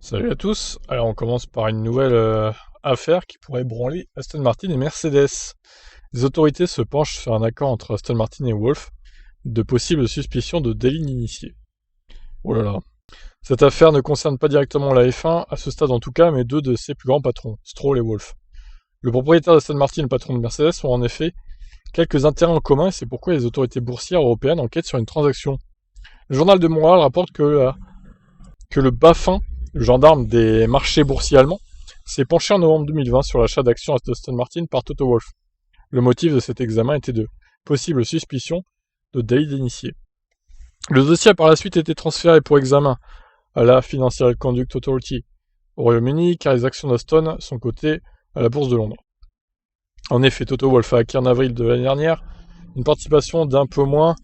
Salut à tous. Alors on commence par une nouvelle affaire qui pourrait branler Aston Martin et Mercedes. Les autorités se penchent sur un accord entre Aston Martin et Wolff de possibles suspicions de délit d'initié. Oh là là. Cette affaire ne concerne pas directement la F1, à ce stade en tout cas, mais deux de ses plus grands patrons, Stroll et Wolff. Le propriétaire d'Aston Martin et le patron de Mercedes ont en effet quelques intérêts en commun et c'est pourquoi les autorités boursières européennes enquêtent sur une transaction. Le journal de Montréal rapporte que le BaFin, le gendarme des marchés boursiers allemands, s'est penché en novembre 2020 sur l'achat d'actions d'Aston Martin par Toto Wolff. Le motif de cet examen était de possibles suspicions de délit d'initié. Le dossier a par la suite été transféré pour examen à la Financial Conduct Authority au Royaume-Uni, car les actions d'Aston sont cotées à la bourse de Londres. En effet, Toto Wolff a acquis en avril de l'année dernière une participation d'un peu moins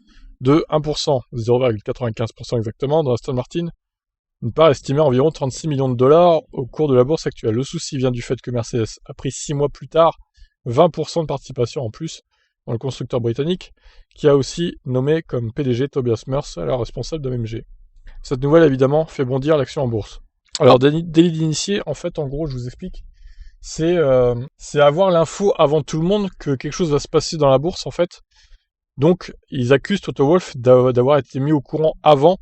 de 1%, 0,95% exactement, dans Aston Martin, une part estimée à environ 36 millions de dollars au cours de la bourse actuelle. Le souci vient du fait que Mercedes a pris 6 mois plus tard 20% de participation en plus dans le constructeur britannique, qui a aussi nommé comme PDG Tobias Merce, alors responsable de MG. Cette nouvelle, évidemment, fait bondir l'action en bourse. Alors, délit d'initié, en fait, en gros, je vous explique, c'est avoir l'info avant tout le monde que quelque chose va se passer dans la bourse, en fait. Donc, ils accusent Toto Wolff d'avoir été mis au courant avant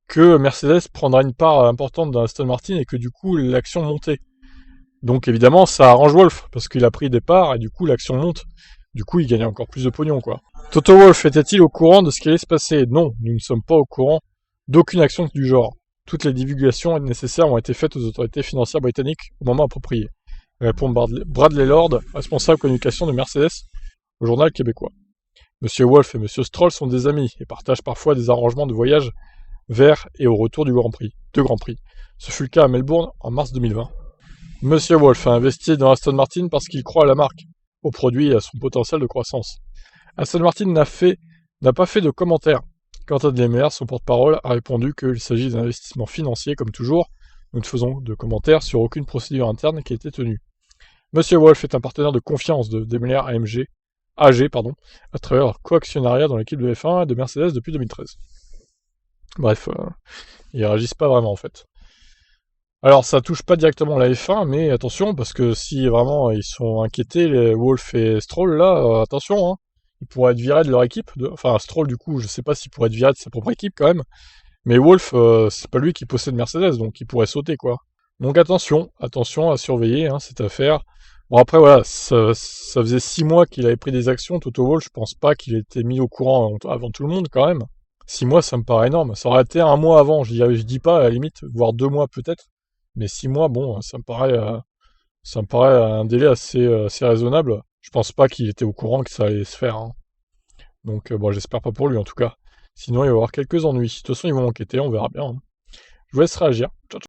que Mercedes prendra une part importante dans Aston Martin et que du coup l'action montait. Donc évidemment ça arrange Wolff parce qu'il a pris des parts et du coup l'action monte. Du coup il gagne encore plus de pognon quoi. Toto Wolff était-il au courant de ce qui allait se passer? Non, nous ne sommes pas au courant d'aucune action du genre. Toutes les divulgations nécessaires ont été faites aux autorités financières britanniques au moment approprié. Répond Bradley Lord, responsable communication de Mercedes, au journal québécois. Monsieur Wolff et Monsieur Stroll sont des amis et partagent parfois des arrangements de voyage vers et au retour du Grand Prix. Ce fut le cas à Melbourne en mars 2020. Monsieur Wolff a investi dans Aston Martin parce qu'il croit à la marque, au produit et à son potentiel de croissance. Aston Martin n'a pas fait de commentaires. Quentin Demeyer, son porte-parole, a répondu qu'il s'agit d'un investissement financier comme toujours. Nous ne faisons de commentaires sur aucune procédure interne qui a été tenue. Monsieur Wolff est un partenaire de confiance de Daimler AG, à travers leur coactionnariat dans l'équipe de F1 et de Mercedes depuis 2013. Bref, ils réagissent pas vraiment en fait. Alors ça touche pas directement la F1, mais attention, parce que si vraiment ils sont inquiétés, les Wolff et Stroll là, attention, hein, ils pourraient être virés de leur équipe. Enfin Stroll du coup, je sais pas s'il pourrait être viré de sa propre équipe quand même, mais Wolff, c'est pas lui qui possède Mercedes, donc il pourrait sauter quoi. Donc attention à surveiller cette affaire. Bon après voilà, ça faisait 6 mois qu'il avait pris des actions, Toto Wolff, je pense pas qu'il ait été mis au courant avant tout le monde quand même. 6 mois, ça me paraît énorme. Ça aurait été un mois avant, je dis pas à la limite, voire 2 mois peut-être. Mais 6 mois, bon, ça me paraît un délai assez raisonnable. Je pense pas qu'il était au courant que ça allait se faire, hein. Donc bon, j'espère pas pour lui en tout cas. Sinon, il va y avoir quelques ennuis. De toute façon, ils vont enquêter, on verra bien, hein. Je vous laisse réagir. Ciao, ciao.